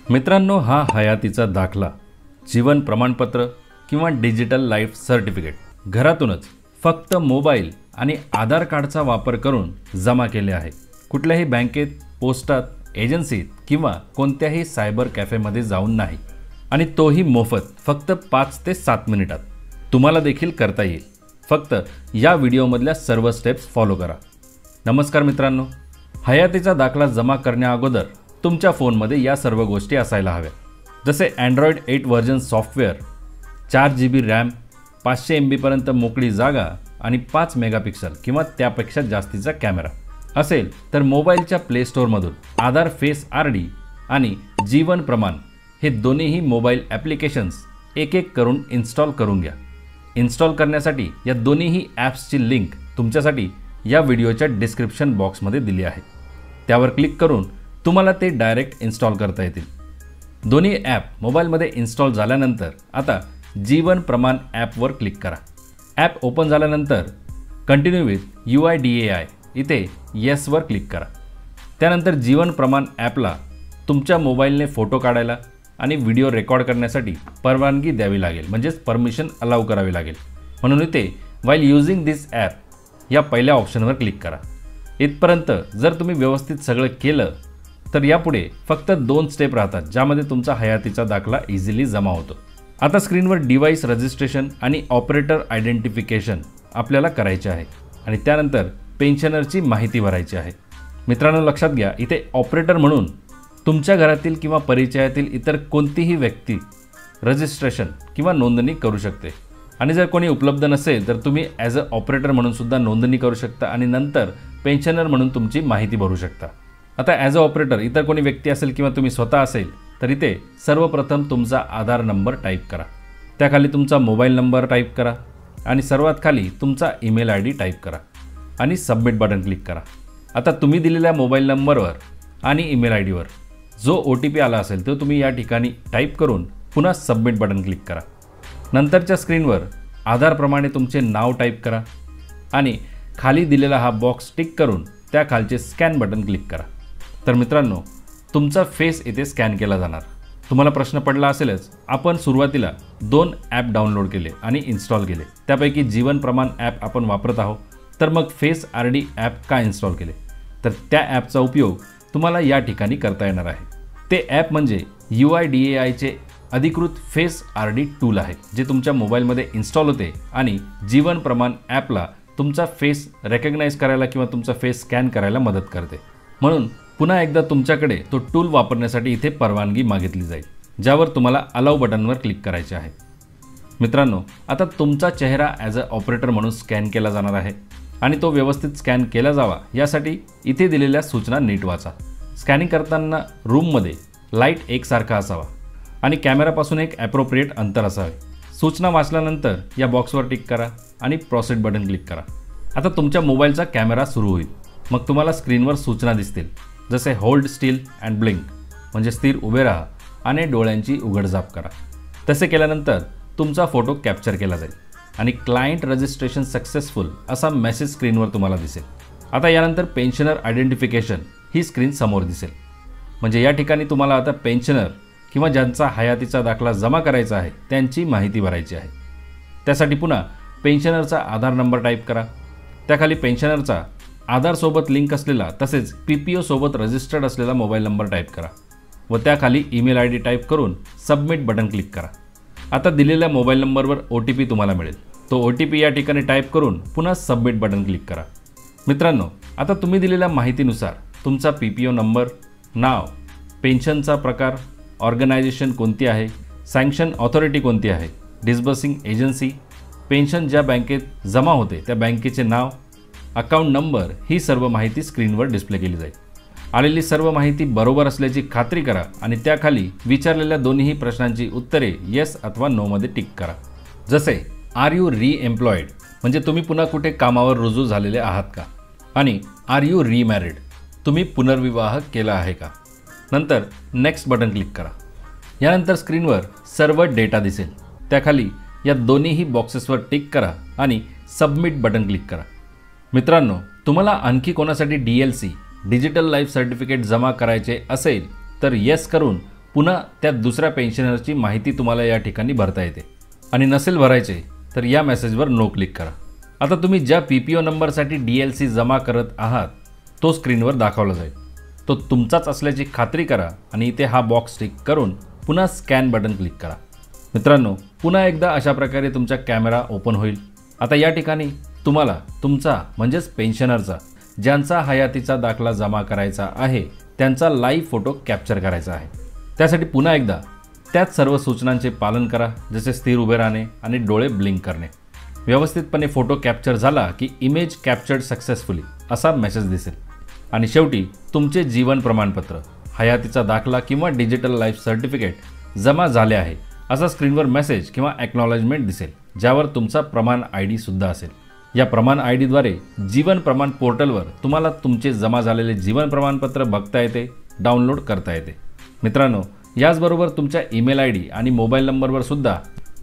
मित्रांनो, हा हयातीचा दाखला, जीवन प्रमाणपत्र किंवा डिजिटल लाईफ सर्टिफिकेट घरातूनच फक्त मोबाईल आणि आधार कार्डचा वापर करून जमा केले आहे। कुठल्याही बँकेत, पोस्टात, एजन्सीत किंवा कोणत्याही सायबर कॅफेमध्ये जाऊन नाही, आणि तोही मोफत, फक्त 5 ते 7 मिनिटात। तुम्हाला देखील करता येईल। फक्त या व्हिडिओमधल्या सर्व स्टेप्स फॉलो करा। नमस्कार मित्रांनो, हयातीचा दाखला जमा करण्याअगोदर तुमच्या फोनमध्ये या सर्व गोष्टी असायला हव्या, जसे Android 8 version software, 4 GB RAM, 500 MB पर्यंत मोकळी जागा आणि 5 मेगापिक्सल किंवा त्यापेक्षा जास्तीचा कॅमेरा असेल तर मोबाईलच्या प्ले स्टोअरमधून आधार फेस आरडी आणि जीवन प्रमाण हे दोन्हीही मोबाईल ॲप्लिकेशन्स एक एक करून इन्स्टॉल करून घ्या। इन्स्टॉल करण्यासाठी या दोन्हीही ॲप्सची लिंक तुमच्यासाठी या व्हिडिओच्या डिस्क्रिप्शन बॉक्समध्ये दिली आहे। त्यावर क्लिक करून तुम्हाला ते डायरेक्ट इन्स्टॉल करता येतील। दोन्ही ॲप मोबाईलमध्ये इन्स्टॉल झाल्यानंतर आता जीवन प्रमाण ॲपवर क्लिक करा। ॲप ओपन झाल्यानंतर कंटिन्यू विथ UIDAI इथे येसवर क्लिक करा। त्यानंतर जीवन प्रमाण ॲपला तुमच्या मोबाईलने फोटो काढायला आणि व्हिडिओ रेकॉर्ड करण्यासाठी परवानगी द्यावी लागेल, म्हणजेच परमिशन अलाउ करावी लागेल। म्हणून इथे व्हाईल युजिंग दिस ॲप या पहिल्या ऑप्शनवर क्लिक करा। इथपर्यंत जर तुम्ही व्यवस्थित सगळं केलं तर यापुढे फक्त 2 स्टेप राहतात, ज्यामध्ये तुमचा हयातीचा दाखला इझिली जमा होतो। आता स्क्रीनवर डिव्हाइस रजिस्ट्रेशन आणि ऑपरेटर आयडेंटिफिकेशन आपल्याला करायचे आहे आणि त्यानंतर पेन्शनरची माहिती भरायची आहे। मित्रांनो, लक्षात घ्या, इथे ऑपरेटर म्हणून तुमच्या घरातील किंवा परिचयातील इतर कोणतीही व्यक्ती रजिस्ट्रेशन किंवा नोंदणी करू शकते, आणि जर कोणी उपलब्ध नसेल तर तुम्ही ॲज अ ऑपरेटर म्हणून सुद्धा नोंदणी करू शकता आणि नंतर पेन्शनर म्हणून तुमची माहिती भरू शकता। आता ॲज अ ऑपरेटर इतर कोणी व्यक्ती असेल किंवा तुम्ही स्वतः असेल तर इथे सर्वप्रथम तुमचा आधार नंबर टाईप करा, त्याखाली तुमचा मोबाईल नंबर टाईप करा आणि सर्वात खाली तुमचा ईमेल ID टाईप करा आणि सबमिट बटन क्लिक करा। आता तुम्ही दिलेल्या मोबाईल नंबरवर आणि ईमेल IDवर जो OTP आला असेल तो तुम्ही या ठिकाणी टाईप करून पुन्हा सबमिट बटन क्लिक करा। नंतरच्या स्क्रीनवर आधारप्रमाणे तुमचे नाव टाईप करा आणि खाली दिलेला हा बॉक्स टिक करून त्या खालचे स्कॅन बटन क्लिक करा। तर मित्रांनो, तुमचा फेस इथे स्कॅन केला जाणार। तुम्हाला प्रश्न पडला असेलच, आपण सुरुवातीला 2 ॲप डाउनलोड केले आणि इन्स्टॉल केले, त्यापैकी जीवन प्रमाण ॲप आपण वापरत आहोत, तर मग फेस आरडी ॲप का इन्स्टॉल केले? तर त्या ॲपचा उपयोग तुम्हाला या ठिकाणी करता येणार आहे। ते ॲप म्हणजे UIDAIचे अधिकृत फेस आरडी टूल आहे, जे तुमच्या मोबाईलमध्ये इन्स्टॉल होते आणि जीवन प्रमाण ॲपला तुमचा फेस रेकग्नाइज करायला किंवा तुमचा फेस स्कॅन करायला मदत करते। म्हणून पुन्हा एकदा तुमच्याकडे तो टूल वापरण्यासाठी इथे परवानगी मागितली जाईल, ज्यावर तुम्हाला अलाउ बटनवर क्लिक करायचे आहे। मित्रांनो, आता तुमचा चेहरा ॲज अ ऑपरेटर म्हणून स्कॅन केला जाणार आहे आणि तो व्यवस्थित स्कॅन केला जावा यासाठी इथे दिलेल्या सूचना नीट वाचा। स्कॅनिंग करताना रूममध्ये लाईट एकसारखा असावा आणि कॅमेरापासून एक ॲप्रोप्रिएट अंतर असावे। सूचना वाचल्यानंतर या बॉक्सवर टिक करा आणि प्रोसीड बटन क्लिक करा। आता तुमच्या मोबाईलचा कॅमेरा सुरू होईल। मग तुम्हाला स्क्रीनवर सूचना दिसतील, जसे होल्ड स्टिल अँड ब्लिंक म्हणजे स्थिर उभे राहा आणि डोळ्यांची उघडझाप करा। तसे केल्यानंतर तुमचा फोटो कॅप्चर केला जाईल आणि क्लायंट रजिस्ट्रेशन सक्सेसफुल असा मेसेज स्क्रीनवर तुम्हाला दिसेल। आता यानंतर पेन्शनर आयडेंटिफिकेशन ही स्क्रीन समोर दिसेल, म्हणजे या ठिकाणी तुम्हाला आता पेन्शनर किंवा ज्यांचा हयातीचा दाखला जमा करायचा आहे त्यांची माहिती भरायची आहे। त्यासाठी पुन्हा पेन्शनरचा आधार नंबर टाईप करा, त्याखाली पेन्शनरचा आधारसोबत लिंक असलेला तसेच PPO सोबत रजिस्टर्ड असलेला मोबाईल नंबर टाईप करा व त्याखाली ईमेल ID टाईप करून सबमिट बटन क्लिक करा। आता दिलेल्या मोबाईल नंबरवर OTP तुम्हाला मिळेल, तो OTP या ठिकाणी टाईप करून पुन्हा सबमिट बटन क्लिक करा। मित्रांनो, आता तुम्ही दिलेल्या माहितीनुसार तुमचा PPO नंबर, नाव, पेन्शनचा प्रकार, ऑर्गनायझेशन कोणती आहे, सँक्शन ऑथॉरिटी कोणती आहे, डिस्बर्सिंग एजन्सी, पेन्शन ज्या बँकेत जमा होते त्या बँकेचे नाव, अकाउंट नंबर ही सर्व माहिती स्क्रीनवर डिस्प्ले केली जाईल। आलेली सर्व माहिती बरोबर असल्याची खात्री करा आणि त्याखाली विचारलेल्या दोन्ही प्रश्नांची उत्तरे येस अथवा नो मध्ये टिक करा, जसे आर यू रीएम्प्लॉईड म्हणजे तुम्ही पुन्हा कुठे कामावर रुजू झालेले आहात का, आणि आर यू रीमॅरिड तुम्ही पुनर्विवाह केला आहे का। नंतर नेक्स्ट बटन क्लिक करा। यानंतर स्क्रीनवर सर्व डेटा दिसेल, त्याखाली या दोन्हीही बॉक्सेसवर टिक करा आणि सबमिट बटन क्लिक करा। मित्रांनो, तुम्हाला आणखी कोणासाठी DLC डिजिटल लाईफ सर्टिफिकेट जमा करायचे असेल तर येस करून पुन्हा त्या दुसऱ्या पेन्शनरची माहिती तुम्हाला या ठिकाणी भरता येते आणि नसेल भरायचे तर या मेसेजवर नो क्लिक करा। आता तुम्ही ज्या PPO नंबरसाठी DLC जमा करत आहात तो स्क्रीनवर दाखवला जाईल। तो तुमचाच असल्याची खात्री करा आणि इथे हा बॉक्स टिक करून पुन्हा स्कॅन बटन क्लिक करा। मित्रांनो, पुन्हा एकदा अशा प्रकारे तुमचा कॅमेरा ओपन होईल। आता या ठिकाणी तुम्हाला तुमचा म्हणजेच पेन्शनरचा ज्यांचा हयातीचा दाखला जमा करायचा आहे त्यांचा लाईव्ह फोटो कॅप्चर करायचा आहे। त्यासाठी पुन्हा एकदा त्याच सर्व सूचनांचे पालन करा, जसे स्थिर उभे राहणे आणि डोळे ब्लिंक करणे। व्यवस्थितपणे फोटो कॅप्चर झाला की इमेज कॅप्चर्ड सक्सेसफुली असा मेसेज दिसेल आणि शेवटी तुमचे जीवन प्रमाणपत्र, हयातीचा दाखला किंवा डिजिटल लाईफ सर्टिफिकेट जमा झाले आहे असा स्क्रीनवर मेसेज किंवा एक्नॉलेजमेंट दिसेल, ज्यावर तुमचा प्रमाण ID सुद्धा असेल। या प्रमाण ID द्वारे जीवन प्रमाण पोर्टलवर तुम्हाला तुमचे जमा झालेले जीवन प्रमाणपत्र बघता येते, डाउनलोड करता येते। मित्रांनो, याचबरोबर तुमच्या ईमेल ID आणि मोबाईल नंबरवर सुद्धा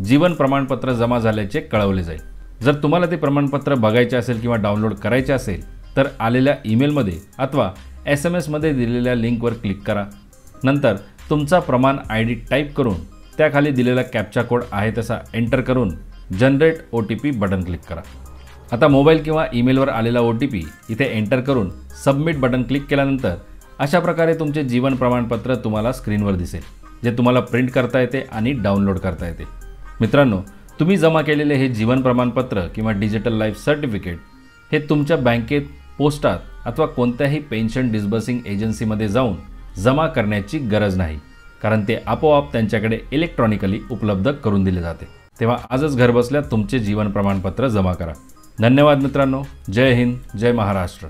जीवन प्रमाणपत्र जमा झाल्याचे कळवले जाईल। जर तुम्हाला ते प्रमाणपत्र बघायचे असेल किंवा डाउनलोड करायचे असेल तर आलेल्या ईमेलमध्ये अथवा SMS मध्ये दिलेल्या लिंकवर क्लिक करा। नंतर तुमचा प्रमाण ID टाईप करून त्याखाली दिलेला कॅप्चा कोड आहे तसा एंटर करून जनरेट OTP बटन क्लिक करा। आता मोबाईल किंवा ईमेलवर आलेला OTP इथे एंटर करून सबमिट बटन क्लिक केल्यानंतर अशा प्रकारे तुमचे जीवन प्रमाणपत्र तुम्हाला स्क्रीनवर दिसेल, जे तुम्हाला प्रिंट करता येते आणि डाउनलोड करता येते। मित्रांनो, तुम्ही जमा केलेले हे जीवन प्रमाणपत्र किंवा डिजिटल लाईफ सर्टिफिकेट हे तुमच्या बँकेत, पोस्टात अथवा कोणत्याही पेन्शन डिस्बर्सिंग एजन्सीमध्ये जाऊन जमा करण्याची गरज नाही, कारण ते आपोआप त्यांच्याकडे इलेक्ट्रॉनिकली उपलब्ध करून दिले जाते। तेव्हा आजच घरबसल्या तुमचे जीवन प्रमाणपत्र जमा करा। धन्यवाद मित्रांनो। जय हिंद, जय महाराष्ट्र।